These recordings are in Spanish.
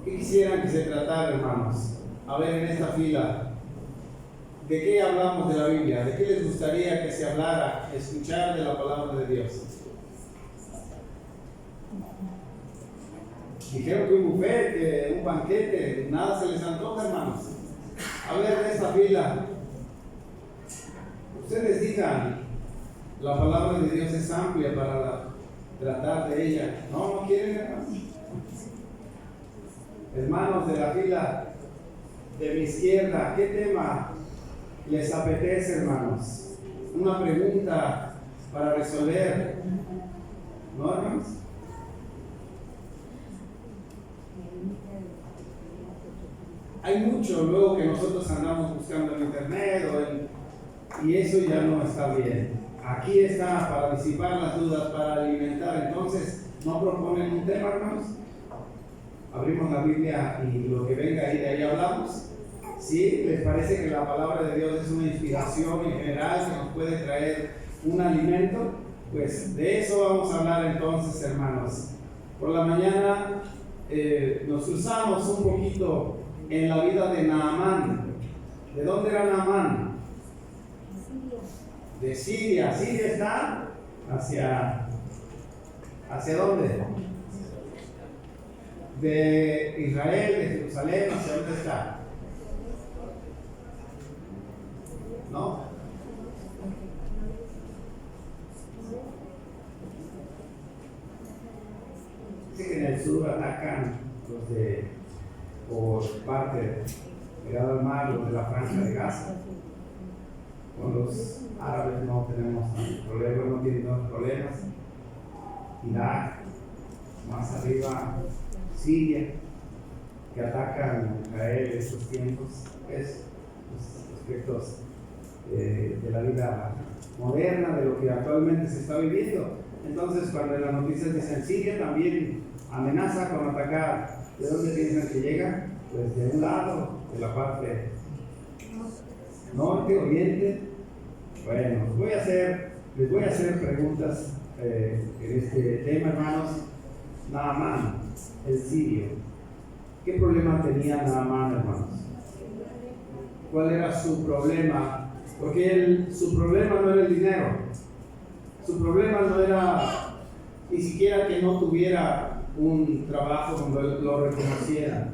¿Qué quisieran que se tratara, hermanos? A ver, en esta fila, ¿de qué hablamos de la Biblia? ¿De qué les gustaría que se hablara, escuchar de la palabra de Dios? Dijeron que un buffet, que un banquete, nada se les antoja, hermanos. A ver, en esta fila, ustedes digan, la palabra de Dios es amplia para tratar de ella. ¿No quieren, hermanos? Hermanos de la fila de mi izquierda, ¿qué tema les apetece, hermanos? Una pregunta para resolver, ¿no, hermanos? Hay mucho luego que nosotros andamos buscando en internet y eso ya no está bien. Aquí está para disipar las dudas, para alimentar. Entonces, ¿no proponen un tema, hermanos? Abrimos la Biblia y lo que venga ahí de ahí hablamos. ¿Sí? ¿Les parece que la palabra de Dios es una inspiración en general que nos puede traer un alimento? Pues de eso vamos a hablar entonces, hermanos. Por la mañana nos cruzamos un poquito en la vida de Naamán. ¿De dónde era Naamán? De Siria. Siria está ¿hacia dónde? De Israel, de Jerusalén, ¿hacia dónde está? ¿No? Dice que en el sur atacan los por parte pegado al mar, los de la franja de Gaza. Con los árabes no tenemos problemas, no tienen problemas. Irak, más arriba Siria, que atacan a Israel en estos tiempos, es los aspectos de la vida moderna, de lo que actualmente se está viviendo. Entonces, cuando en las noticias dicen Siria, también amenaza con atacar. ¿De dónde piensan que llega? Pues de un lado, de la parte norte, oriente. Bueno, les voy a hacer preguntas en este tema, hermanos. Naamán, el sirio. ¿Qué problema tenía Naamán, hermanos? ¿Cuál era su problema? Porque su problema no era el dinero. Su problema no era ni siquiera que no tuviera un trabajo donde lo reconocieran.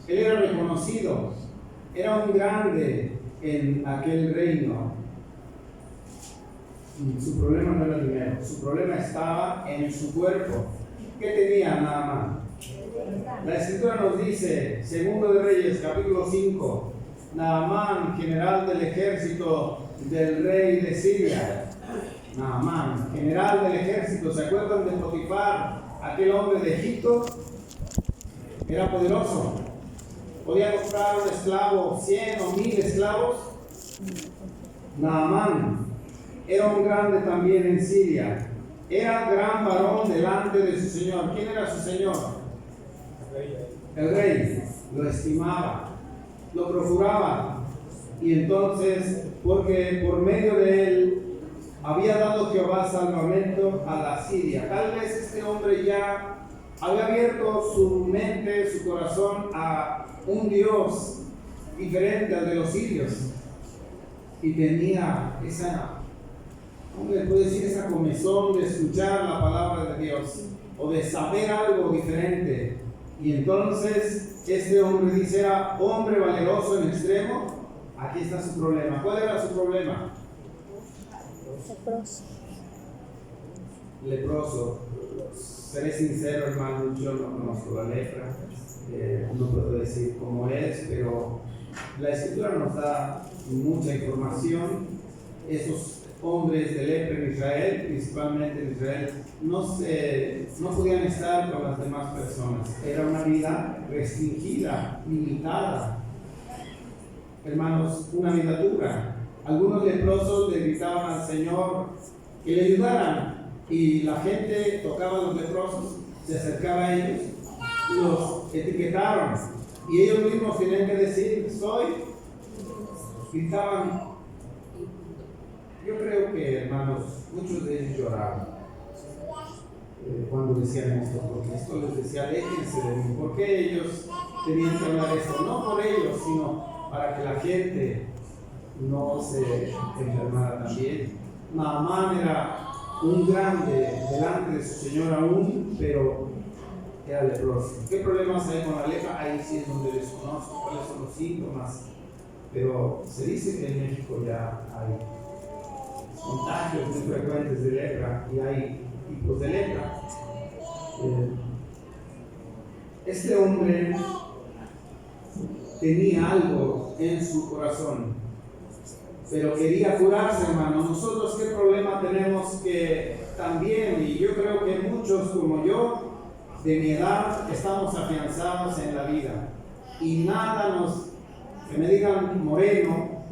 Él era reconocido, era un grande en aquel reino. Su problema no era el dinero, su problema estaba en su cuerpo. ¿Qué tenía Naamán? La escritura nos dice, Segundo de Reyes, capítulo 5, Naamán, general del ejército del rey de Siria. Naamán, general del ejército. ¿Se acuerdan de Potifar? Aquel hombre de Egipto era poderoso. Podía comprar un esclavo, 100 o 1000 esclavos. Naamán era un grande también en Siria. Era gran varón delante de su señor. ¿Quién era su señor? El rey. Lo estimaba, lo procuraba. Y entonces, porque por medio de él había dado Jehová salvamento a la Siria. Tal vez este hombre ya había abierto su mente, su corazón a un Dios diferente al de los sirios. Y tenía ¿cómo le puedo decir? Esa comezón de escuchar la palabra de Dios o de saber algo diferente. Y entonces este hombre dice, era hombre valeroso en extremo. Aquí está su problema. ¿Cuál era su problema? Leproso. Seré sincero, hermano, yo no conozco la lepra, no puedo decir cómo es, pero la escritura nos da mucha información. Esos hombres de lepra en Israel, principalmente en Israel, no podían estar con las demás personas. Era una vida restringida, limitada. Hermanos, una vida dura. Algunos leprosos le gritaban al Señor que le ayudaran, y la gente tocaba a los leprosos, se acercaba a ellos, los etiquetaron y ellos mismos tenían que decir soy. Gritaban. Yo creo que, hermanos, muchos de ellos lloraban cuando decían esto, porque esto les decía déjense de mí, porque ellos tenían que hablar esto, no por ellos, sino para que la gente no se enfermara también. Naamán era un grande delante de su Señor aún, pero era leproso. ¿Qué problemas hay con la lepra? Ahí sí es donde desconozco cuáles son los síntomas, pero se dice que en México ya hay contagios muy frecuentes de lepra y hay tipos de lepra. Este hombre tenía algo en su corazón, pero quería curarse, hermano. Nosotros qué problema tenemos que también, y yo creo que muchos como yo, de mi edad, estamos afianzados en la vida. Y nada nos, que me digan moreno,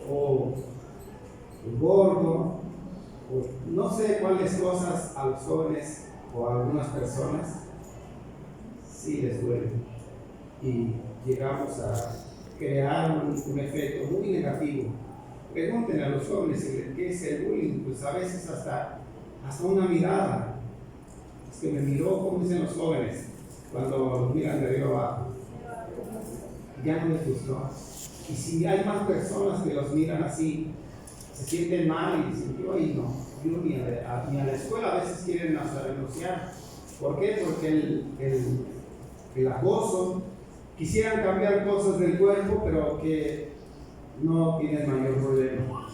o gordo, o no sé cuáles cosas a los jóvenes o a algunas personas, sí les duele. Y llegamos a crear un efecto muy negativo. Pregúntenle a los jóvenes qué es el bullying, pues a veces hasta una mirada. Es que me miró, como dicen los jóvenes, cuando los miran de arriba abajo. Ya no les gustó. Y si hay más personas que los miran así, se sienten mal y dicen, yo ahí no, yo ni a la escuela a veces quieren hasta renunciar. ¿Por qué? Porque el acoso, quisieran cambiar cosas del cuerpo, pero que no tienen mayor problema.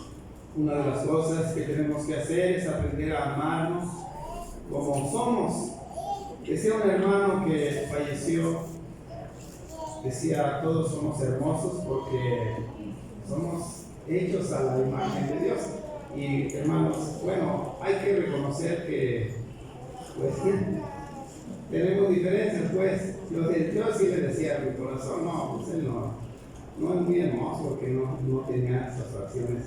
Una de las cosas que tenemos que hacer es aprender a amarnos como somos. Decía un hermano que falleció, decía, todos somos hermosos porque somos hechos a la imagen de Dios. Y hermanos, bueno, hay que reconocer que pues tenemos diferencias, pues. Yo sí le decía a mi corazón, no, pues él no es muy hermoso porque no tenía esas facciones,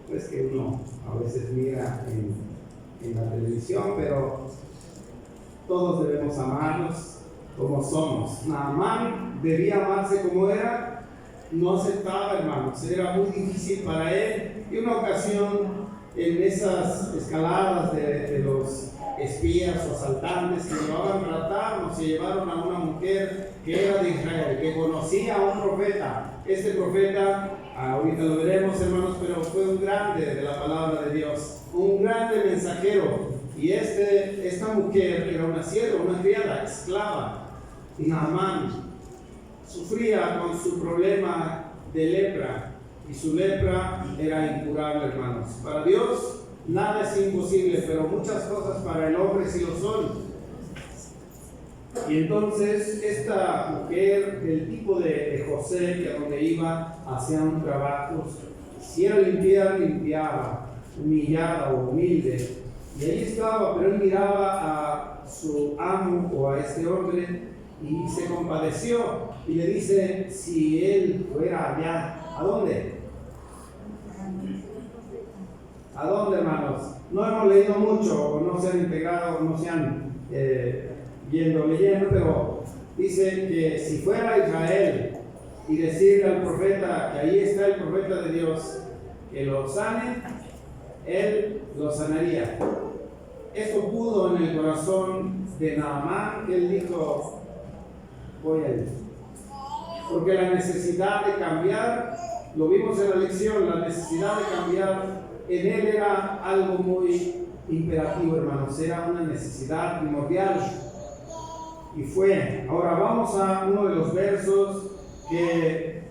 pues que uno a veces mira en la televisión, pero todos debemos amarnos como somos. Naamán debía amarse como era, no aceptaba, hermanos, era muy difícil para él. Y una ocasión, en esas escaladas de los espías o asaltantes que llevaban trataron, se llevaron a una mujer que era de Israel, que conocía a un profeta. Este profeta, ahorita lo veremos, hermanos, pero fue un grande de la palabra de Dios, un grande mensajero. Y esta mujer era una sierva, una criada, esclava. Y Naamán sufría con su problema de lepra, y su lepra era incurable, hermanos. Para Dios nada es imposible, pero muchas cosas para el hombre sí lo son. Y entonces esta mujer, del tipo de José, que a donde iba hacía un trabajo, si era limpiar, limpiaba, humillada o humilde, y ahí estaba, pero él miraba a su amo o a este hombre y se compadeció y le dice, si él fuera allá, ¿a dónde? ¿A dónde, hermanos? No hemos leído mucho, o no se han integrado, no se han leyendo, pero dice que si fuera a Israel y decirle al profeta que ahí está el profeta de Dios, que lo sane, él lo sanaría. Esto pudo en el corazón de Naamán, que él dijo, voy a ir. Porque la necesidad de cambiar, lo vimos en la lección, la necesidad de cambiar en él era algo muy imperativo, hermanos, era una necesidad primordial. Y fue. Ahora vamos a uno de los versos que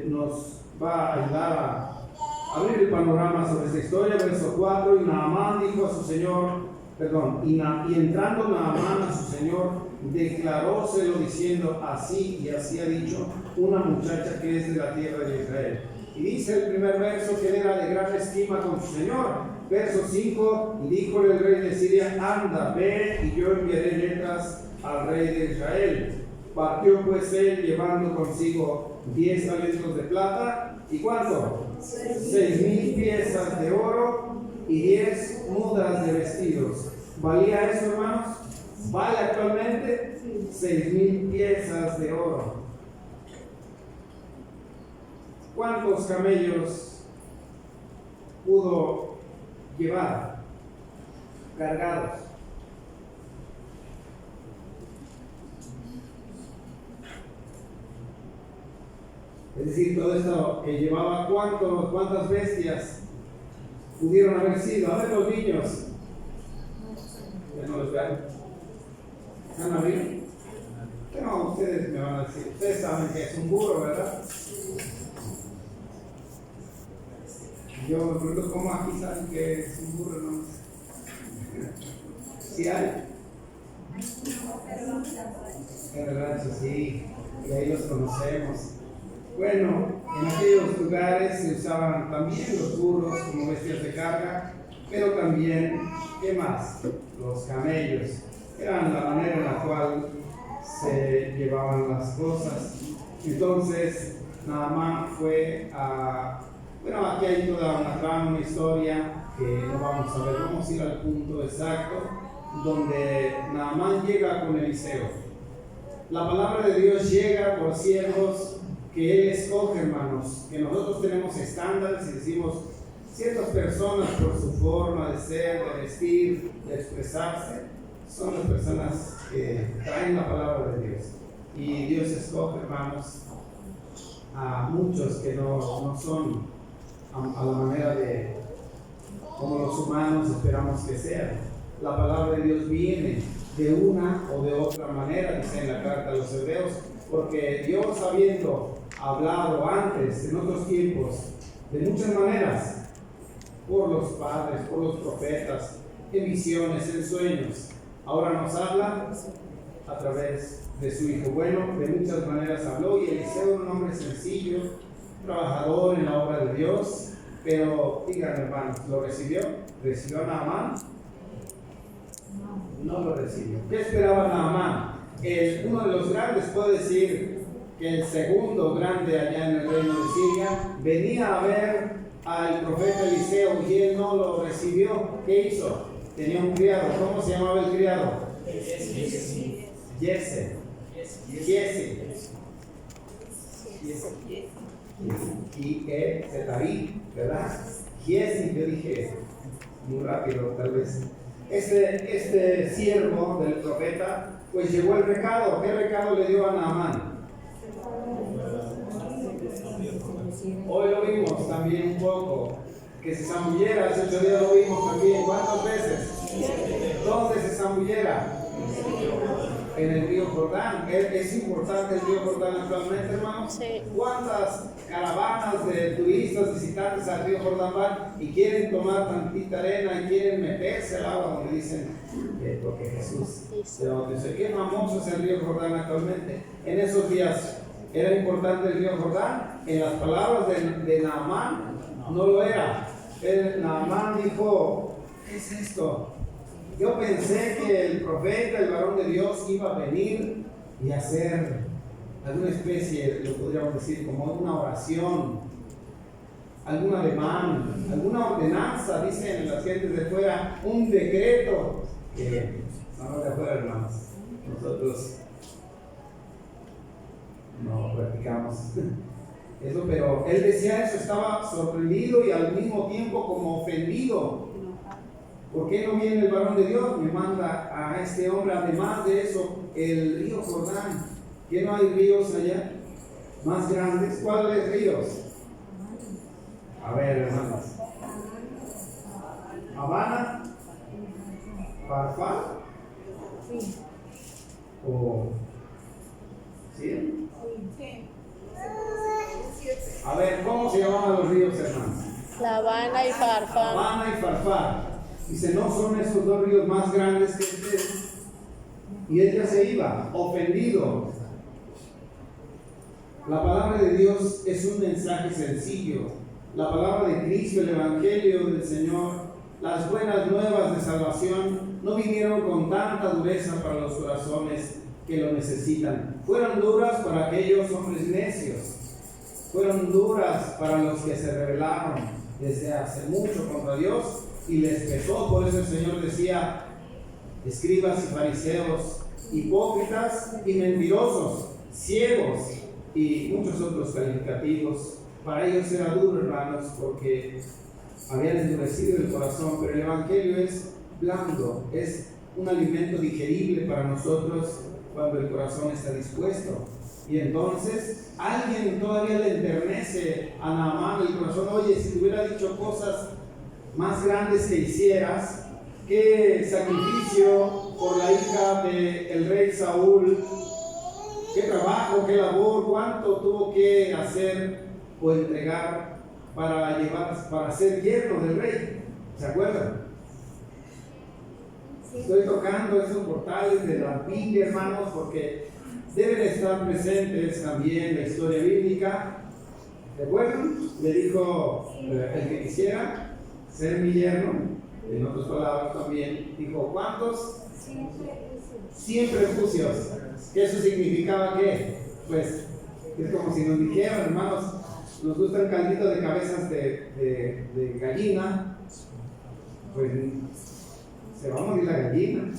nos va a ayudar a abrir el panorama sobre esta historia, verso 4, y Naamán dijo a su señor, y entrando Naamán a su señor, declaróselo diciendo, así y así ha dicho una muchacha que es de la tierra de Israel. Y dice el primer verso que él era de gran estima con su señor. Verso 5, y díjole el rey de Siria, anda, ve y yo enviaré letras al rey de Israel. Partió pues él llevando consigo 10 talentos de plata, ¿y cuánto? 6,000 piezas de oro y 10 mudas de vestidos. ¿Valía eso, hermanos? ¿Vale actualmente? 6,000 piezas de oro. ¿Cuántos camellos pudo llevar cargados? Es decir, todo esto que llevaba cuántas bestias pudieron haber sido. A ver los niños. Ya no los vean. ¿Han habido? Bueno, ustedes me van a decir. Ustedes saben que es un burro, ¿verdad? Yo me pregunto cómo aquí saben que es un burro, ¿no? ¿Sí hay? En el rancho, sí. Y ahí los conocemos. Bueno, en aquellos lugares se usaban también los burros como bestias de carga, pero también, ¿qué más? Los camellos. Eran la manera en la cual se llevaban las cosas. Entonces, Naamán fue a... Bueno, aquí hay toda una trama, una historia que no vamos a ver. Vamos a ir al punto exacto donde Naamán llega con Eliseo. La palabra de Dios llega por siervos que Él escoge, hermanos, que nosotros tenemos estándares y decimos ciertas personas por su forma de ser, de vestir, de expresarse, son las personas que traen la palabra de Dios. Y Dios escoge, hermanos, a muchos que no son a la manera de como los humanos esperamos que sean. La palabra de Dios viene de una o de otra manera, dice en la carta a los Hebreos, porque Dios, habiendo hablado antes, en otros tiempos, de muchas maneras, por los padres, por los profetas, en visiones, en sueños, ahora nos habla a través de su Hijo. Bueno, de muchas maneras habló, y Eliseo era un hombre sencillo, trabajador en la obra de Dios, pero digan, hermanos, ¿lo recibió? ¿Recibió a Naamán? No lo recibió. ¿Qué esperaba Naamán? Uno de los grandes, puede decir que el segundo grande allá en el reino de Siria, venía a ver al profeta Eliseo y él no lo recibió. ¿Qué hizo? Tenía un criado. ¿Cómo se llamaba el criado? Giese. I-E-Z-I, ¿verdad? Giese, yo dije muy rápido, tal vez. Este siervo del profeta, pues llegó el recado. ¿Qué recado le dio a Naamán? Hoy lo vimos también un poco, que se zambulliera. Hace 8 días lo vimos también. ¿Cuántas veces? ¿Dónde se zambulliera? En el río Jordán. ¿Es importante el río Jordán actualmente, hermanos? Sí. ¿Cuántas caravanas de turistas visitantes al río Jordán van y quieren tomar tantita arena y quieren meterse al agua donde dicen porque Jesús se bautizó? ¿Qué famoso es el río Jordán actualmente? En esos días, ¿era importante el río Jordán? En las palabras de Naamán, no lo era. Naamán dijo, ¿qué es esto? Yo pensé que el profeta, el varón de Dios, iba a venir y hacer alguna especie, lo podríamos decir, como una oración, algún ademán, alguna ordenanza, dicen las gentes de fuera, un decreto, que no de afuera, hermanos, nosotros no practicamos eso, pero él decía eso, estaba sorprendido y al mismo tiempo como ofendido. ¿Por qué no viene el varón de Dios? Me manda a este hombre, además de eso, el río Jordán. ¿Que no hay ríos allá más grandes? ¿Cuáles ríos? A ver, hermanos. ¿Habana? ¿Farfán? Sí. ¿O sí? A ver, ¿cómo se llamaban los ríos, hermanos? La Habana y Farfán. Habana y Farfán. Dice, ¿no son esos dos ríos más grandes que ustedes? Y él ya se iba, ofendido. La palabra de Dios es un mensaje sencillo. La palabra de Cristo, el Evangelio del Señor, las buenas nuevas de salvación, no vinieron con tanta dureza para los corazones que lo necesitan. Fueron duras para aquellos hombres necios. Fueron duras para los que se rebelaron desde hace mucho contra Dios. Y les pesó. Por eso el Señor decía, escribas y fariseos, hipócritas y mentirosos, ciegos y muchos otros calificativos. Para ellos era duro, hermanos, porque habían endurecido el corazón, pero el Evangelio es blando, es un alimento digerible para nosotros cuando el corazón está dispuesto. Y entonces alguien todavía le enternece a Naamán el corazón. Oye, si te hubiera dicho cosas más grandes que hicieras, qué sacrificio por la hija del rey Saúl, qué trabajo, qué labor, cuánto tuvo que hacer o entregar para ser yerno del rey. ¿Se acuerdan? Estoy tocando esos portales de la Biblia, hermanos, porque deben estar presentes también en la historia bíblica. ¿Recuerdan? Le dijo el que quisiera ser mi yerno, en otras palabras también, dijo, ¿cuántos? 100 prepucios. ¿Qué eso significaba qué? Pues es como si nos dijeran, hermanos, nos gusta el caldito de cabezas de gallina, pues se va a morir la gallina.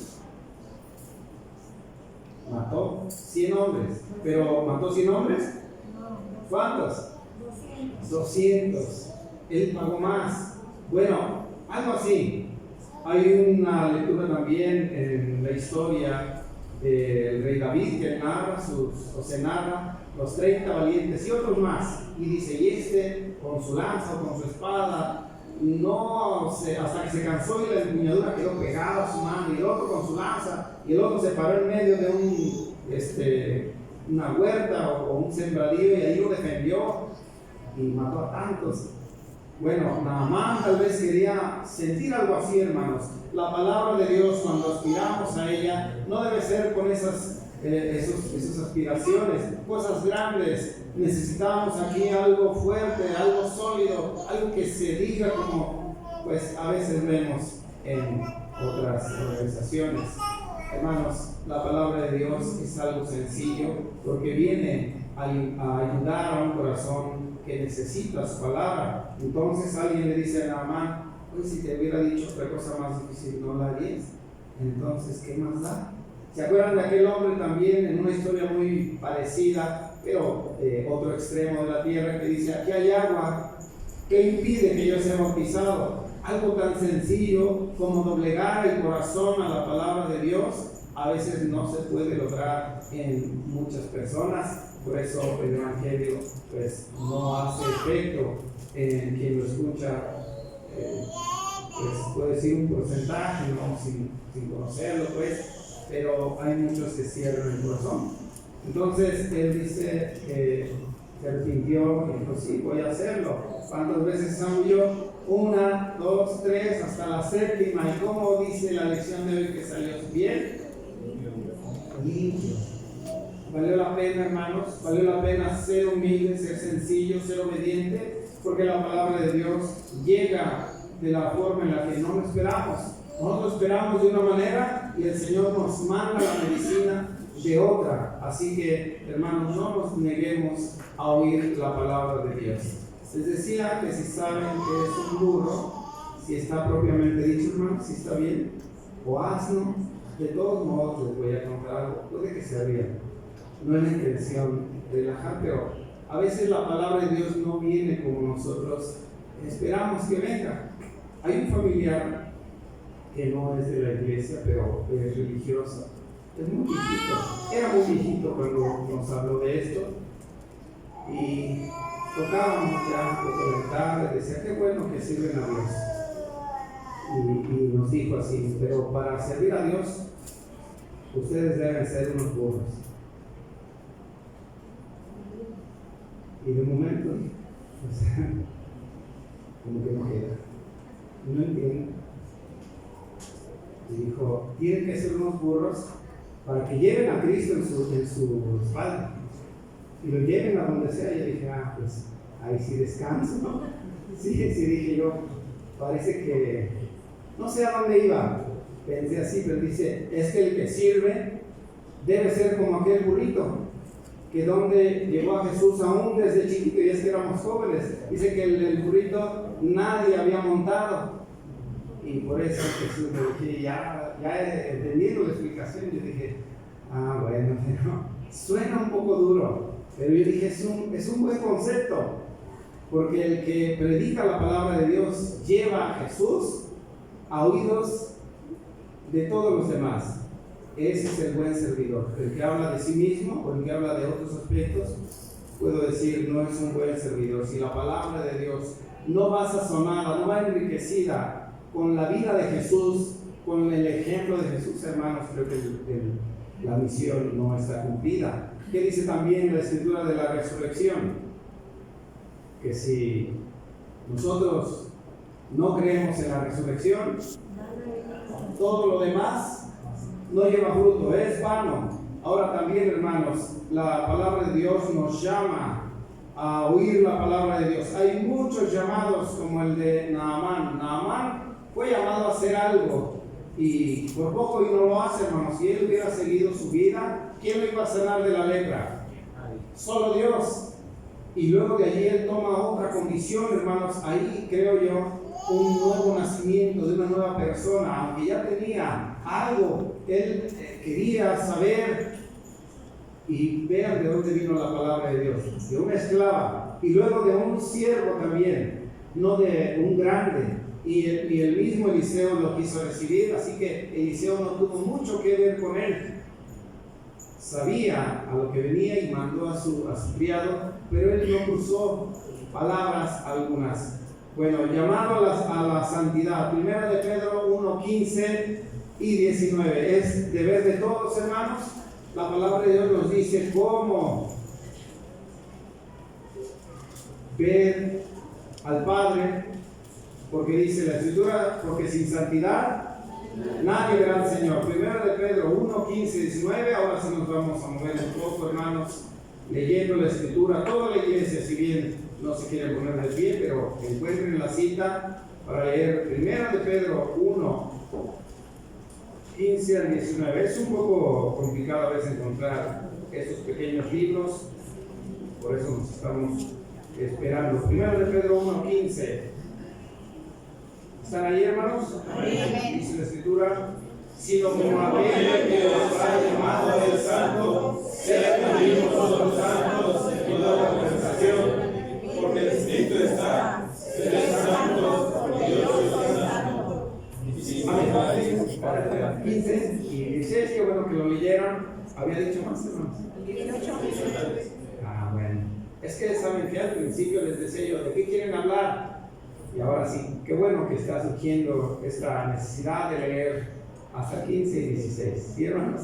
Mató 100 hombres, pero ¿mató 100 hombres? ¿Cuántos? 200. Él pagó más. Bueno, algo así. Hay una lectura también en la historia del rey David que narra los 30 valientes y otros más. Y dice, y este con su lanza o con su espada, hasta que se cansó y la empuñadura quedó pegada a su mano, y el otro con su lanza, y el otro se paró en medio de una huerta o un sembradío, y ahí lo defendió y mató a tantos. Bueno, Naamán tal vez quería sentir algo así, hermanos. La palabra de Dios, cuando aspiramos a ella, no debe ser con esas aspiraciones, cosas grandes. Necesitamos aquí algo fuerte, algo sólido, algo que se diga como pues a veces vemos en otras organizaciones. Hermanos, la palabra de Dios es algo sencillo porque viene a ayudar a un corazón que necesita su palabra. Entonces alguien le dice a Naamán, pues si te hubiera dicho otra cosa más difícil, no la harías. Entonces, ¿qué más da? ¿Se acuerdan de aquel hombre también en una historia muy parecida, pero otro extremo de la tierra, que dice, aquí hay agua, ¿qué impide que yo sea bautizado? Algo tan sencillo como doblegar el corazón a la palabra de Dios, a veces no se puede lograr en muchas personas. Por eso el evangelio pues no hace efecto en quien lo escucha, pues puede decir un porcentaje, ¿no? sin conocerlo, pues. Pero hay muchos que cierran el corazón. Entonces él dice que se arrepintió y dijo, sí, voy a hacerlo. ¿Cuántas veces zambulló? 1, 2, 3, hasta la 7ª. ¿Y cómo dice la lección de hoy que salió bien? Limpio. Valió la pena, hermanos, valió la pena ser humilde, ser sencillo, ser obediente, porque la palabra de Dios llega de la forma en la que no lo esperamos. Nosotros esperamos de una manera y el Señor nos manda la medicina de otra. Así que, hermanos, no nos neguemos a oír la palabra de Dios. Les decía que si saben que es un burro, si está propiamente dicho, hermanos, si está bien, o asno, de todos modos les voy a contar algo, puede que sea bien. No es la intención de relajar, pero a veces la palabra de Dios no viene como nosotros esperamos que venga. Hay un familiar que no es de la iglesia, pero es religiosa. Es muy viejito, era muy viejito cuando nos habló de esto. Y tocábamos ya un poco de tarde, decía, qué bueno que sirven a Dios. Y nos dijo así, pero para servir a Dios, ustedes deben ser unos burros. Y de momento, o sea, como que no queda. No entiendo. Y dijo, tienen que ser unos burros para que lleven a Cristo en su espalda. Y lo lleven a donde sea. Y yo dije, pues ahí sí descanso, ¿no? Sí, dije yo, parece que no sé a dónde iba. Pensé así, pero dice, es que el que sirve debe ser como aquel burrito que donde llevó a Jesús aún desde chiquito, y es que éramos jóvenes. Dice que el burrito nadie había montado. Y por eso Jesús me dije, ya entendiendo la explicación, yo dije, bueno, pero suena un poco duro. Pero yo dije, es un buen concepto, porque el que predica la palabra de Dios lleva a Jesús a oídos de todos los demás. ese es el buen servidor. El que habla de sí mismo o el que habla de otros aspectos, puedo decir, no es un buen servidor. Si la palabra de Dios no va sazonada, no va enriquecida con la vida de Jesús, con el ejemplo de Jesús, hermanos, creo que la misión no está cumplida. ¿Qué dice también la escritura de la resurrección? Que si nosotros no creemos en la resurrección, todo lo demás no lleva fruto, es vano. Ahora también, hermanos, la palabra de Dios nos llama a oír la palabra de Dios. Hay muchos llamados como el de Naamán. Naamán fue llamado a hacer algo y por poco y no lo hace, hermanos. Si él hubiera seguido su vida, ¿quién lo iba a sanar de la lepra? Solo Dios. Y luego de allí él toma otra condición, hermanos. Ahí creo yo un nuevo nacimiento de una nueva persona, aunque ya tenía algo, él quería saber. Y vean de dónde vino la palabra de Dios, de una esclava y luego de un siervo también, no de un grande. Y el mismo Eliseo lo quiso recibir, así que Eliseo no tuvo mucho que ver con él. Sabía a lo que venía y mandó a su criado, pero él no usó palabras algunas. Bueno, llamado a la santidad, 1 de Pedro 1, 15 y 19, es deber de todos, hermanos. La palabra de Dios nos dice cómo ver al Padre, porque dice la Escritura, porque sin santidad nadie verá al Señor. 1 de Pedro 1, 15, 19, ahora sí nos vamos a mover un poco, hermanos, leyendo la Escritura. Toda la iglesia, si bien no se quiere poner de pie, pero encuentren la cita para leer 1 de Pedro 1, 15 al 19. Es un poco complicado a veces encontrar estos pequeños libros, por eso nos estamos esperando. 1 de Pedro 1, 15. ¿Están ahí, hermanos? Amén. Dice la Escritura: sino como aquel que os ha llamado del santo, sea también vosotros santos en toda conversación, porque el Espíritu está, seréis santos, porque yo soy santo. Amén. 15 y 16, qué bueno que lo leyeron. ¿Había dicho más, hermanos? Bueno. Es que saben que al principio les decía yo, ¿de qué quieren hablar? Y ahora sí, qué bueno que está surgiendo esta necesidad de leer hasta 15 y 16. ¿Sí, hermanos?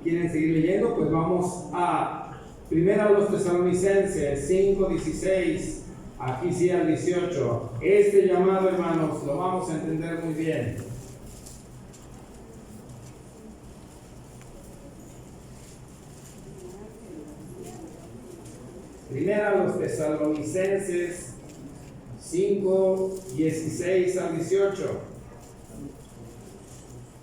¿Quieren seguir leyendo? Pues vamos a 1 Tesalonicenses 5, 16. Aquí sí al 18. Este llamado, hermanos, lo vamos a entender muy bien. Primera Tesalonicenses 5, 16 al 18.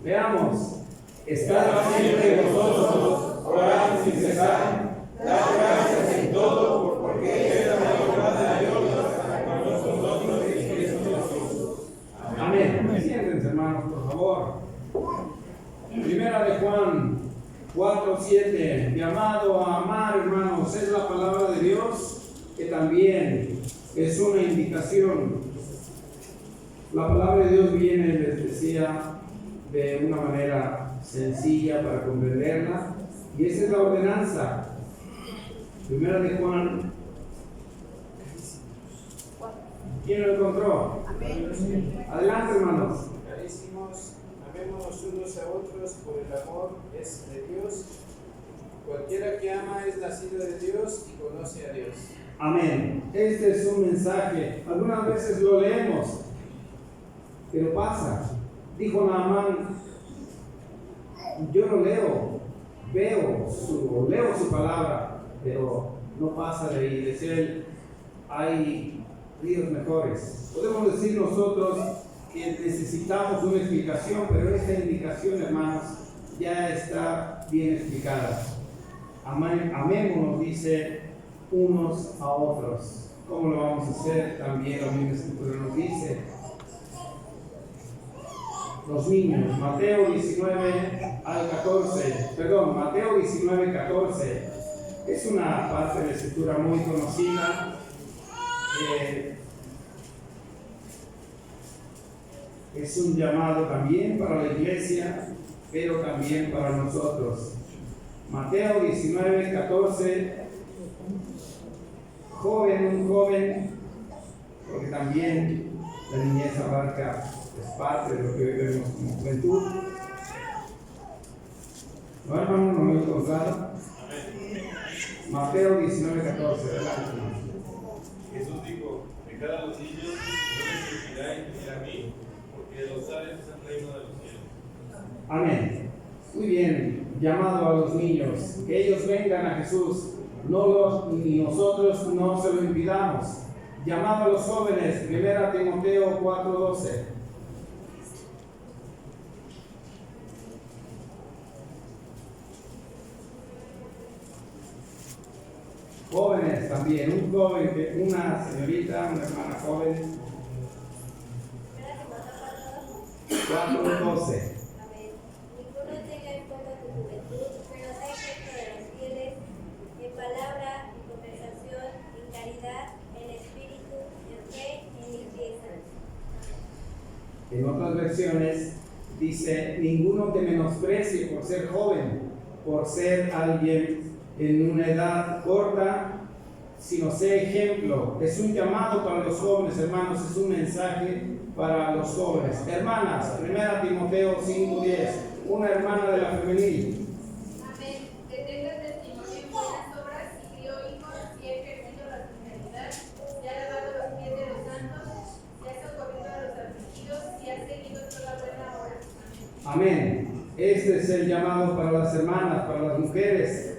Veamos. Estad siempre vosotros, orad sin cesar, dad gracias en todo, porque esta es la voluntad de Dios para nosotros en Cristo Jesús. Amén. Siéntense, hermanos, por favor. Primera de Juan 4, 7. Llamado a amar, hermanos, es la palabra de Dios, que también es una indicación. La palabra de Dios viene, les decía, de una manera sencilla para comprenderla, y esa es la ordenanza. Primera de Juan. ¿Quién lo encontró? Amén. Adelante, hermanos. Carísimos, amémonos unos a otros, por el amor es de Dios. Cualquiera que ama es nacido de Dios y conoce a Dios. Amén. Este es un mensaje. Algunas veces lo leemos, pero pasa. Dijo Naamán: yo lo leo, leo su palabra, pero no pasa de ahí. Decía él: hay ríos mejores. Podemos decir nosotros que necesitamos una explicación, pero esta indicación, hermanos, ya está bien explicada. Amémonos, dice, unos a otros. ¿Cómo lo vamos a hacer? También la misma Escritura nos dice. Los niños, Mateo 19 al 14, perdón, Mateo 19, 14, es una parte de la Escritura muy conocida. Es un llamado también para la iglesia. pero también para nosotros. Mateo 19:14. Un joven, porque también la niñez abarca, es parte de lo que vivimos como juventud. ¿No, hermano? ¿No me he encontrado? Mateo 19:14, adelante. Jesús dijo: dejad a los niños, no les impidáis venir a mí, porque de los tales es el reino de los cielos. Amén. Muy bien, llamado a los niños, que ellos vengan a Jesús, y nosotros no se lo impidamos. Llamado a los jóvenes, 1 Timoteo 4:12. Jóvenes también, un joven, una señorita, una hermana joven. 4:12. Ninguno tenga en cuenta tu juventud, pero sé ejemplo de los fieles, en palabra, en conversación, en caridad, en espíritu, en fe, en limpieza. En otras versiones dice: ninguno te menosprecie por ser joven, por ser alguien en una edad corta, sino sé ejemplo. Es un llamado para los jóvenes, hermanos, es un mensaje para los jóvenes. Hermanas, 1 Timoteo 5:10, una hermana de la femenil. Amén. Que tenga testimonio en buenas obras, y crió hijos, y ha ejercido la sinceridad, y ha lavado los pies de los santos, y ha socorrido a los afligidos, y ha seguido toda buena obra. Amén. Este es el llamado para las hermanas, para las mujeres.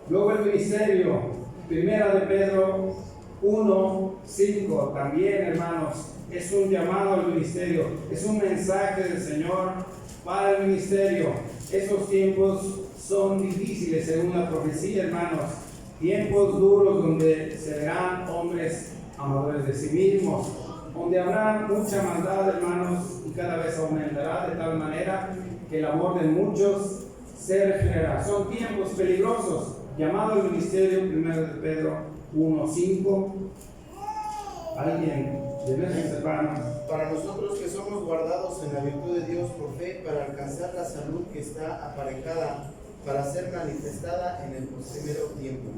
Luego el ministerio, 1 de Pedro 1:5, también, hermanos, es un llamado al ministerio, es un mensaje del Señor para el ministerio. Esos tiempos son difíciles según la profecía, hermanos, tiempos duros donde se verán hombres amadores de sí mismos, donde habrá mucha maldad, hermanos, y cada vez aumentará de tal manera que el amor de muchos se refrigerará. Son tiempos peligrosos. Llamado al ministerio, 1 de Pedro 1:5. Alguien de nuestros hermanos. Para nosotros que somos guardados en la virtud de Dios por fe, para alcanzar la salud que está aparejada, para ser manifestada en el postrimero tiempo.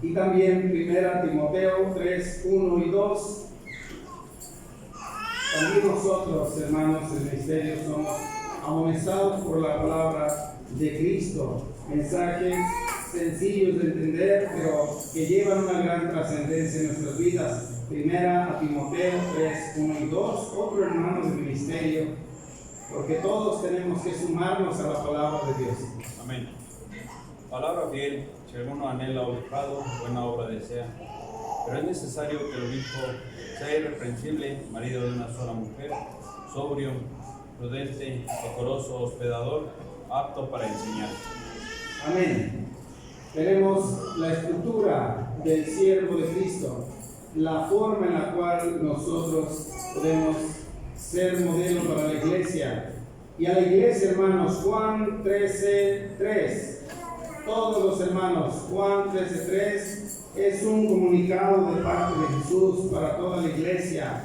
Y también 1 Timoteo 3:1 y 2. También nosotros, hermanos del ministerio, somos amonestados por la palabra de Cristo. Mensajes sencillos de entender, pero que llevan una gran trascendencia en nuestras vidas. 1 Timoteo 3:1 y 2. Otro hermano del ministerio, porque todos tenemos que sumarnos a la palabra de Dios. Amén. Palabra fiel: si alguno anhela obispado, buena obra desea. Pero es necesario que el obispo sea irreprensible, marido de una sola mujer, sobrio, prudente, decoroso, hospedador, apto para enseñar. Amén. Tenemos la estructura del siervo de Cristo, la forma en la cual nosotros podemos ser modelo para la iglesia. Y a la iglesia, hermanos, Juan 13:3. Todos los hermanos, Juan 13:3 es un comunicado de parte de Jesús para toda la iglesia.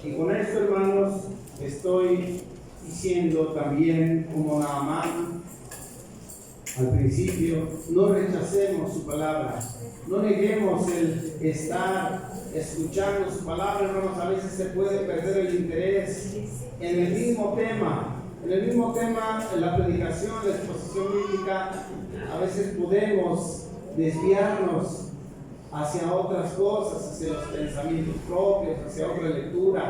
Y con esto, hermanos, estoy diciendo también como Naamán al principio: no rechacemos su palabra, no neguemos el estar escuchando su palabra, hermanos. A veces se puede perder el interés en el mismo tema. En la predicación, la exposición bíblica, a veces podemos desviarnos hacia otras cosas, hacia los pensamientos propios, hacia otra lectura.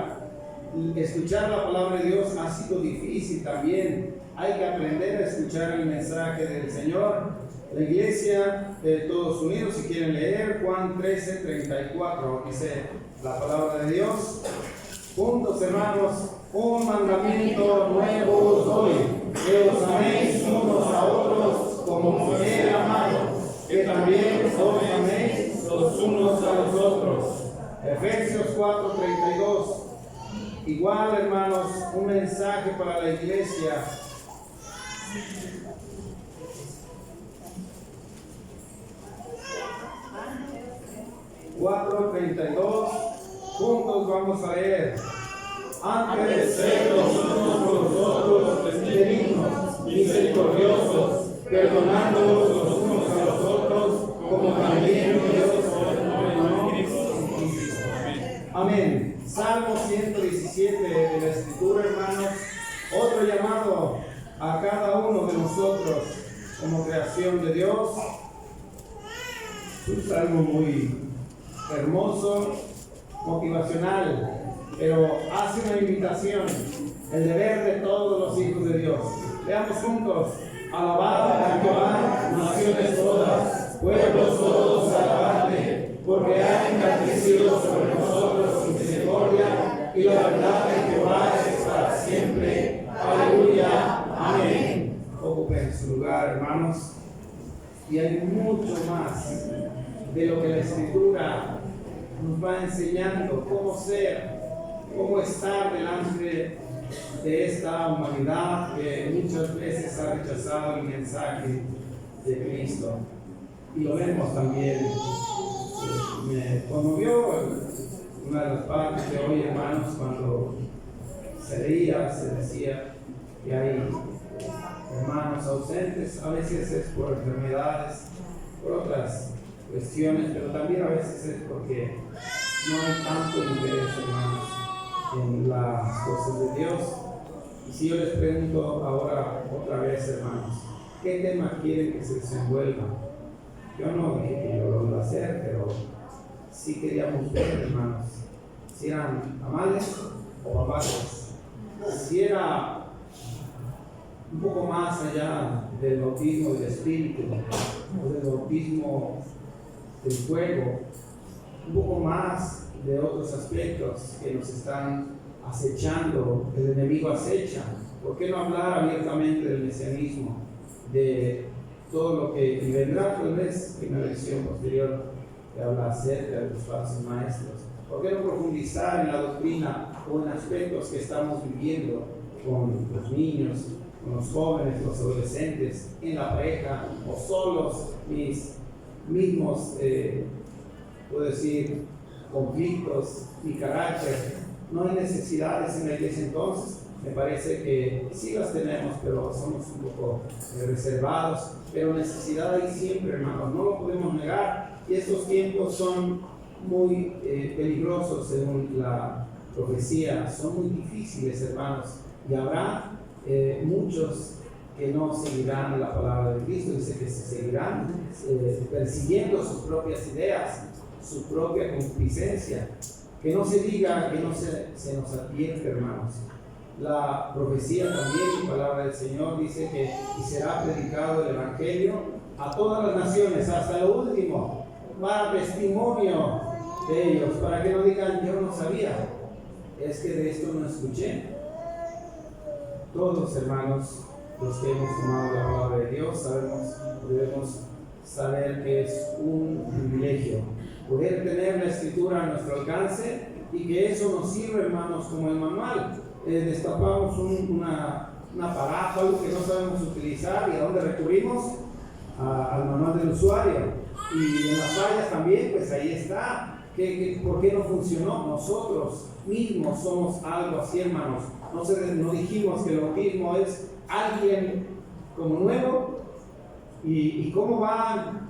Escuchar la palabra de Dios ha sido difícil también. Hay que aprender a escuchar el mensaje del Señor. La iglesia de todos unidos, si quieren leer Juan 13:34, dice la palabra de Dios. Juntos, hermanos: un mandamiento nuevo os doy, que os améis unos a otros como os he amado, que también os améis los unos a los otros. Efesios 4:32. Igual, hermanos, un mensaje para la iglesia. Juntos vamos a leer. antes de ser los unos con los otros benignos, misericordiosos, perdonándolos los unos a los otros, como también Dios perdonó en Cristo. Amén. Salmo 117 de la Escritura, hermanos, otro llamado a cada uno de nosotros como creación de Dios. Un salmo muy hermoso, motivacional, pero hace una invitación, el deber de todos los hijos de Dios. Veamos juntos: alabad a Jehová, naciones todas, pueblos todos, alabadle, porque ha encarnecido sobre nosotros su misericordia, y la verdad de Jehová es para siempre. Aleluya, amén. Ocupen su lugar, hermanos, y hay mucho más de lo que la Escritura nos va enseñando, cómo ser, cómo estar delante de esta humanidad que muchas veces ha rechazado el mensaje de Cristo. Y lo vemos también. Me conmovió una de las partes de hoy, hermanos, cuando se leía, se decía que hay hermanos ausentes. A veces es por enfermedades, por otras cuestiones, pero también a veces es porque no hay tanto interés, hermanos, en las cosas de Dios. Y si yo les pregunto ahora otra vez, hermanos, ¿qué tema quieren que se desenvuelva? Yo no dije que yo lo iba a hacer, pero sí queríamos ver, hermanos, si eran amables o papaces, si era un poco más allá del bautismo del Espíritu o del bautismo del fuego, un poco más de otros aspectos que nos están acechando, el enemigo acecha. ¿Por qué no hablar abiertamente del mesianismo, de todo lo que vendrá? Tal vez en una lección posterior que habla acerca de los falsos maestros. ¿Por qué no profundizar en la doctrina o en aspectos que estamos viviendo con los niños, con los jóvenes, los adolescentes, en la pareja o solos, mis mismos, puedo decir, conflictos y carácter? No hay necesidades en la iglesia entonces. Me parece que sí las tenemos, pero somos un poco reservados. Pero necesidad hay siempre, hermanos, no lo podemos negar. Y estos tiempos son muy peligrosos según la profecía, son muy difíciles, hermanos. Y habrá muchos que no seguirán la palabra de Cristo. Dice que se seguirán persiguiendo sus propias ideas, su propia concupiscencia. Que no se diga, que no se nos advierte, hermanos. La profecía también, la palabra del Señor dice que y será predicado el Evangelio a todas las naciones, hasta lo último, para testimonio de ellos, para que no digan yo no sabía, es que de esto no escuché. Todos, hermanos, los que hemos tomado la palabra de Dios, debemos saber que es un privilegio poder tener la Escritura a nuestro alcance y que eso nos sirve, hermanos, como el manual. Destapamos un aparato, algo que no sabemos utilizar, y a dónde recurrimos al manual del usuario. Y en las fallas también, pues ahí está. ¿Por qué no funcionó? Nosotros mismos somos algo así, hermanos. No dijimos que el bautismo es alguien como nuevo. ¿Y cómo va a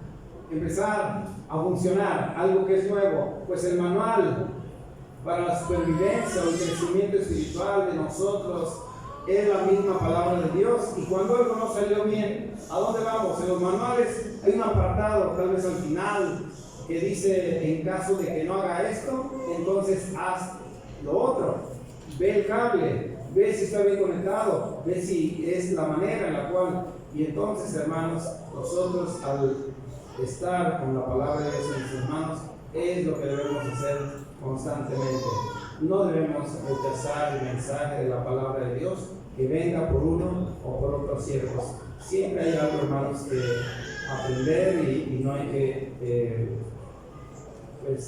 empezar a funcionar algo que es nuevo? Pues el manual para la supervivencia o el crecimiento espiritual de nosotros es la misma palabra de Dios. Y cuando algo no salió bien, ¿a dónde vamos? En los manuales hay un apartado, tal vez al final, que dice: en caso de que no haga esto, entonces haz lo otro. Ve el cable, ve si está bien conectado, ve si es la manera en la cual. Y entonces, hermanos, nosotros al estar con la palabra de Dios en nuestras manos es lo que debemos hacer constantemente. No debemos rechazar el mensaje de la palabra de Dios, que venga por uno o por otros siervos. Siempre hay algo, hermanos, que aprender, y no hay que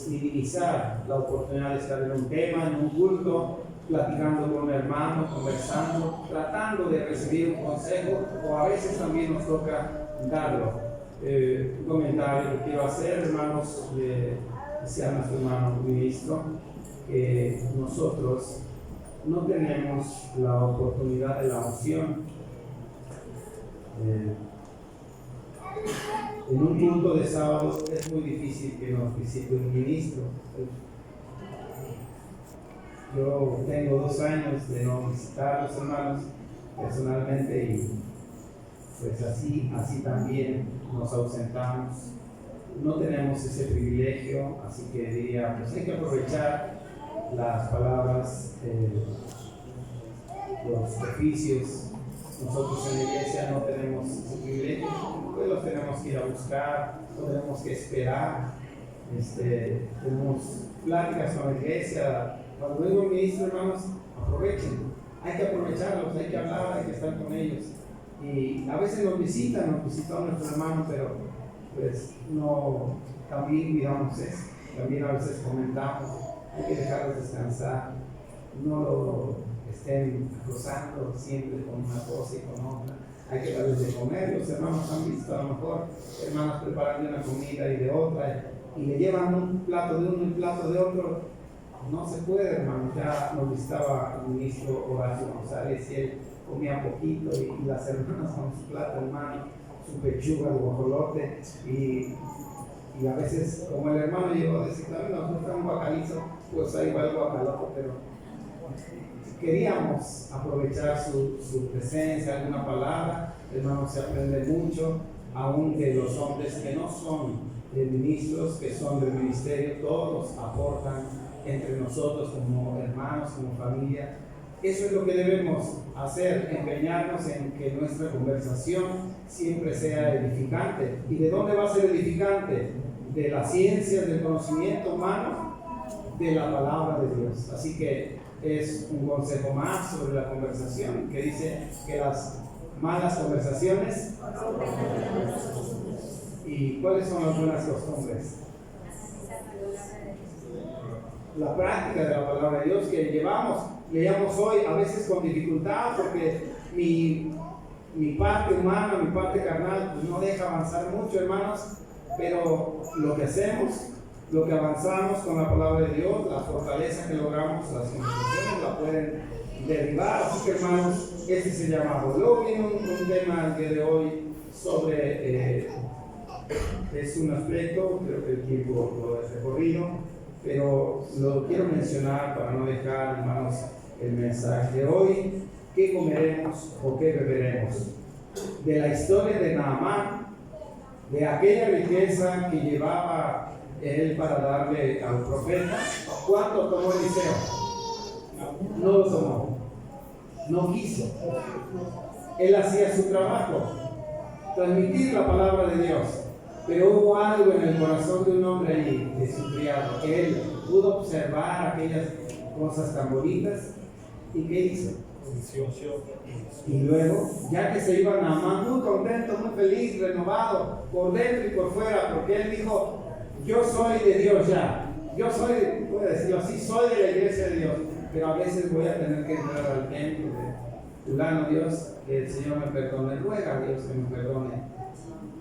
minimizar la oportunidad de estar en un tema, en un culto, platicando con un hermano, conversando, tratando de recibir un consejo, o a veces también nos toca darlo. Un comentario que quiero hacer, hermanos, decía nuestro hermano ministro, que nosotros no tenemos la oportunidad de la unción. En un culto de sábado es muy difícil que nos visite un ministro. Yo tengo 2 años de no visitar a los hermanos personalmente y pues así también nos ausentamos. No tenemos ese privilegio, así que diría, pues hay que aprovechar las palabras, los oficios. Nosotros en la iglesia no tenemos ese privilegio, pues los tenemos que ir a buscar, lo tenemos que esperar. Tenemos pláticas con la iglesia. Cuando venga un ministro, hermanos, aprovechen. Hay que aprovecharlos, hay que hablar, hay que estar con ellos. Y a veces nos visita nuestro hermano, pero pues no, también miramos eso. También a veces comentamos, hay que dejarlos descansar. No lo estén acosando siempre con una cosa y con otra. Hay que darles de comer. Los hermanos han visto a lo mejor hermanas preparando una comida y de otra, y le llevan un plato de uno y un plato de otro. No se puede, hermano. Ya nos visitaba el ministro Horacio González y él comía poquito y las hermanas con su plato en mano, su pechuga de guajolote y a veces, como el hermano llegó a decir, también nos gusta un guacalizo, pues ahí va el guacalote, pero queríamos aprovechar su presencia, alguna palabra. Hermano, se aprende mucho, aún de los hombres que no son ministros, que son del ministerio, todos aportan entre nosotros como hermanos, como familia. Eso es lo que debemos hacer, empeñarnos en que nuestra conversación siempre sea edificante. ¿Y de dónde va a ser edificante? De la ciencia, del conocimiento humano, de la palabra de Dios. Así que es un consejo más sobre la conversación, que dice que las malas conversaciones. ¿Y cuáles son las buenas costumbres? La práctica de la palabra de Dios que leíamos hoy, a veces con dificultad, porque mi parte humana, mi parte carnal, pues no deja avanzar mucho, hermanos, pero lo que hacemos, lo que avanzamos con la palabra de Dios, la fortaleza que logramos, las conversaciones la pueden derribar. Así que, hermanos, ese es el llamado. Luego viene un tema el día de hoy sobre, es un aspecto, creo que el tiempo lo he recorrido, pero lo quiero mencionar para no dejar, hermanos, el mensaje de hoy. ¿Qué comeremos o qué beberemos? De la historia de Naamán, de aquella riqueza que llevaba él para darle al profeta. ¿Cuánto tomó Eliseo? No lo tomó, no quiso. Él hacía su trabajo, transmitir la palabra de Dios. Pero hubo algo en el corazón de un hombre allí, de su criado, que él pudo observar aquellas cosas tan bonitas. ¿Y qué hizo? Y luego, ya que se iba a Naamán muy contento, muy feliz, renovado, por dentro y por fuera, porque él dijo, yo soy de Dios ya, yo soy, voy a decirlo así, soy de la iglesia de Dios, pero a veces voy a tener que entrar al templo de fulano, Dios, que el Señor me perdone, ruega a Dios que me perdone.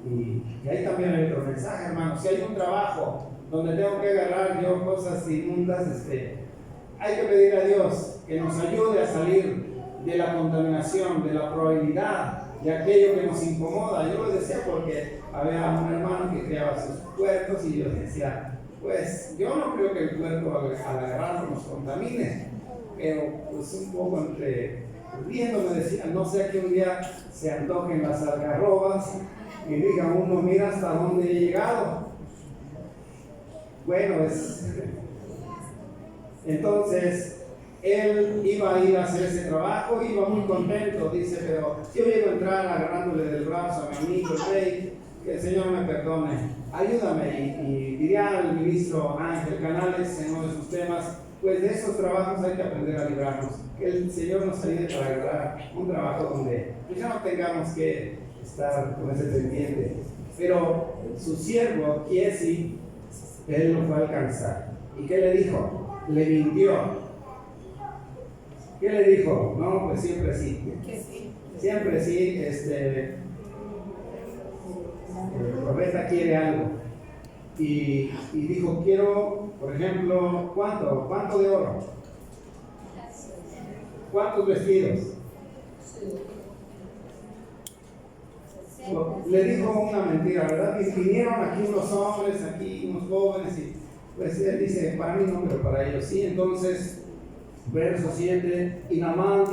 Y ahí también hay otro mensaje, hermano. Si hay un trabajo donde tengo que agarrar yo cosas inmundas, hay que pedir a Dios que nos ayude a salir de la contaminación, de la probabilidad, de aquello que nos incomoda. Yo lo decía porque había un hermano que criaba sus puercos y yo decía, pues yo no creo que el puerco al agarrarlo nos contamine, pero pues un poco entre riendo me decía, no sea que un día se antojen las algarrobas y diga uno, mira hasta dónde he llegado. Bueno, entonces él iba a ir a hacer ese trabajo, iba muy contento, dice, pero yo llego a entrar agarrándole del brazo a mi amigo el rey, que el Señor me perdone, ayúdame. Y diría el ministro Ángel Canales en uno de sus temas, pues de esos trabajos hay que aprender a librarnos, que el Señor nos ayude para agarrar un trabajo donde pues ya no tengamos que estar con ese pendiente. Pero su siervo, Kiesi, él lo fue a alcanzar. ¿Y qué le dijo? Le mintió. ¿Qué le dijo? No, pues siempre sí. Siempre sí, el profeta quiere algo. Y dijo, quiero, por ejemplo, ¿cuánto de oro? ¿Cuántos vestidos? Le dijo una mentira, ¿verdad? Y vinieron aquí unos hombres, aquí unos jóvenes, y pues él dice, para mí no, pero para ellos sí. Entonces, verso 7, y Naamán,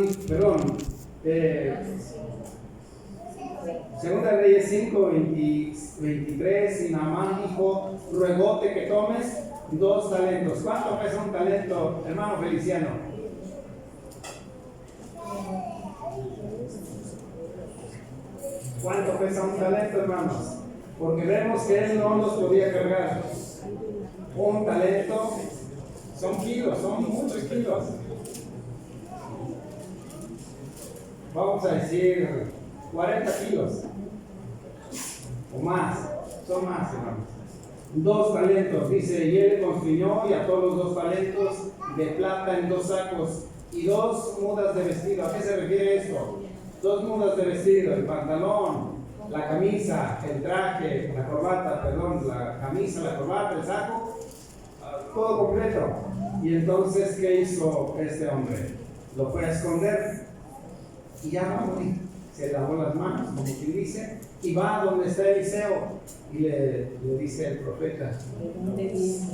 Segunda Reyes 5, 23, y Naamán dijo, ruegote que tomes 2 talentos. ¿Cuánto pesa un talento, hermano Feliciano? ¿Cuánto pesa un talento, hermanos? Porque vemos que él no los podía cargar. Un talento son kilos, son muchos kilos. Vamos a decir 40 kilos o más, son más, hermanos. 2 talentos, dice, y él le constriñó y ató los 2 talentos de plata en 2 sacos y 2 mudas de vestido. ¿A qué se refiere esto? 2 mudas de vestido, el pantalón, la camisa, el traje, la corbata, la camisa, la corbata, el saco, todo completo. Y entonces, ¿qué hizo este hombre? Lo fue a esconder y ya va a morir. Se lavó las manos, como quien dice, y va donde está Eliseo y le dice el profeta.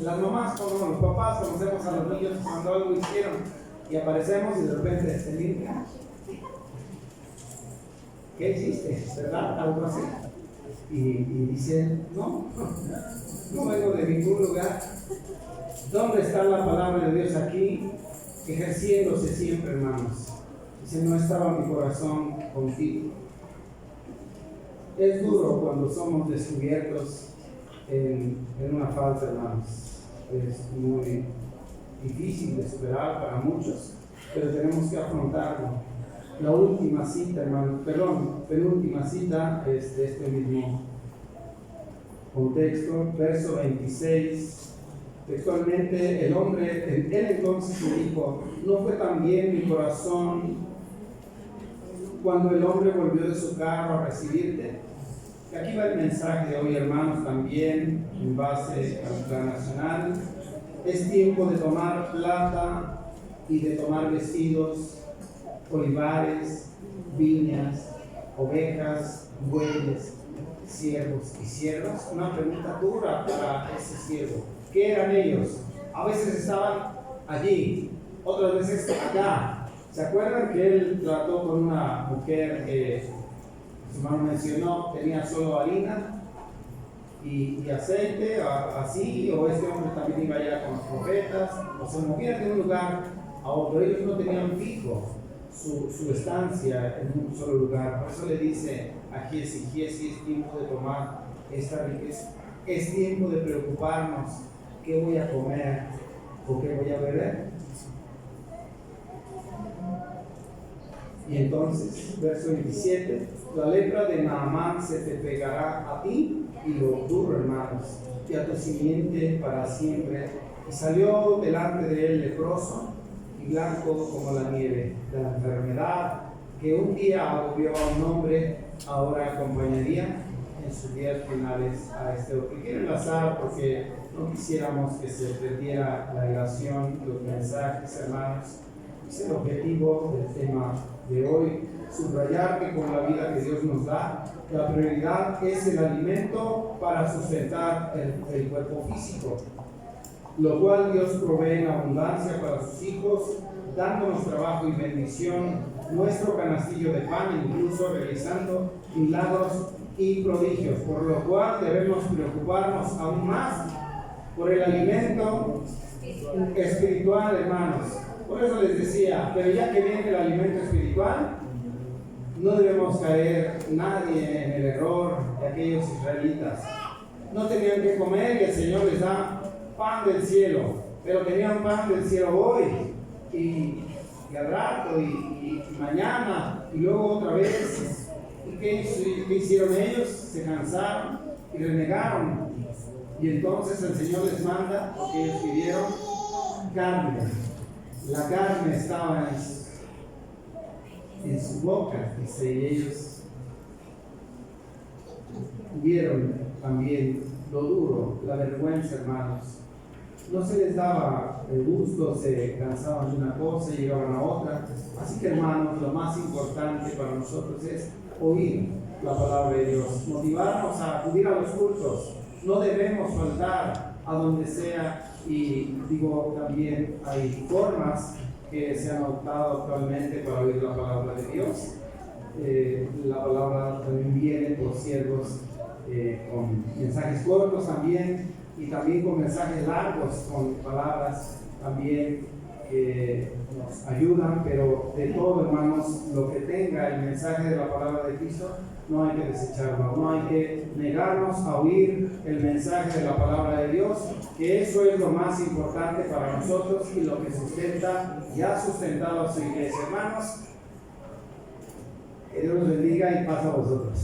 Las mamás, como los papás, conocemos a los niños cuando algo hicieron y aparecemos y de repente se limpia. ¿Qué hiciste? ¿Verdad? Algo así. Y dice, no vengo de ningún lugar. ¿Dónde está la palabra de Dios aquí? Ejerciéndose siempre, hermanos. Dice, no estaba mi corazón contigo. Es duro cuando somos descubiertos en una falta, hermanos. Es muy difícil de superar para muchos, pero tenemos que afrontarlo. La última cita, hermano, penúltima cita es de este mismo contexto, verso 26. Textualmente, el hombre, él entonces le dijo, ¿no fue también mi corazón cuando el hombre volvió de su carro a recibirte? Y aquí va el mensaje de hoy, hermanos, también en base al plan nacional. Es tiempo de tomar plata y de tomar vestidos, olivares, viñas, ovejas, bueyes, siervos y siervas. Una pregunta dura para ese siervo. ¿Qué eran ellos? A veces estaban allí, otras veces acá. ¿Se acuerdan que él trató con una mujer que su hermano mencionó, tenía solo harina y aceite, así, o este hombre también iba allá con los profetas, o se movían de un lugar a otro? Ellos no tenían fijo su estancia en un solo lugar. Por eso le dice a Giesi, es tiempo de tomar esta riqueza, es tiempo de preocuparnos qué voy a comer o qué voy a beber. Y entonces, verso 27, la lepra de Naamán se te pegará a ti y lo duro, hermanos, y a tu simiente para siempre. Y salió delante de él leproso y blanco como la nieve. La enfermedad que un día agobió a un hombre, ahora acompañaría en sus días finales a este otro. Quiero enlazar porque no quisiéramos que se perdiera la relación, los mensajes, hermanos. Es el objetivo del tema de hoy, subrayar que con la vida que Dios nos da, la prioridad es el alimento para sustentar el cuerpo físico, lo cual Dios provee en abundancia para sus hijos, dándonos trabajo y bendición, nuestro canastillo de pan, incluso realizando milagros y prodigios, por lo cual debemos preocuparnos aún más por el alimento espiritual, hermanos. Por eso les decía, pero ya que viene el alimento espiritual, no debemos caer nadie en el error de aquellos israelitas. No tenían que comer y el Señor les da pan del cielo, pero tenían pan del cielo hoy y al rato y mañana y luego otra vez. ¿Y qué hicieron ellos? Se cansaron y renegaron. Y entonces el Señor les manda, porque ellos pidieron carne. La carne estaba en su boca, dice, y ellos vieron también lo duro, la vergüenza, hermanos, no se les daba el gusto, se cansaban de una cosa y llegaban a otra. Así que hermanos, lo más importante para nosotros es oír la palabra de Dios, motivarnos a acudir a los cultos. No debemos faltar a donde sea, y digo también hay formas que se han adoptado actualmente para oír la palabra de Dios. La palabra también viene por siervos con mensajes cortos también, y también con mensajes largos, con palabras también que nos ayudan, pero de todo, hermanos, lo que tenga el mensaje de la palabra de Cristo, no hay que desecharlo, no hay que negarnos a oír el mensaje de la palabra de Dios, que eso es lo más importante para nosotros y lo que sustenta y ha sustentado a su iglesia. Hermanos, que Dios los bendiga y paz a vosotros.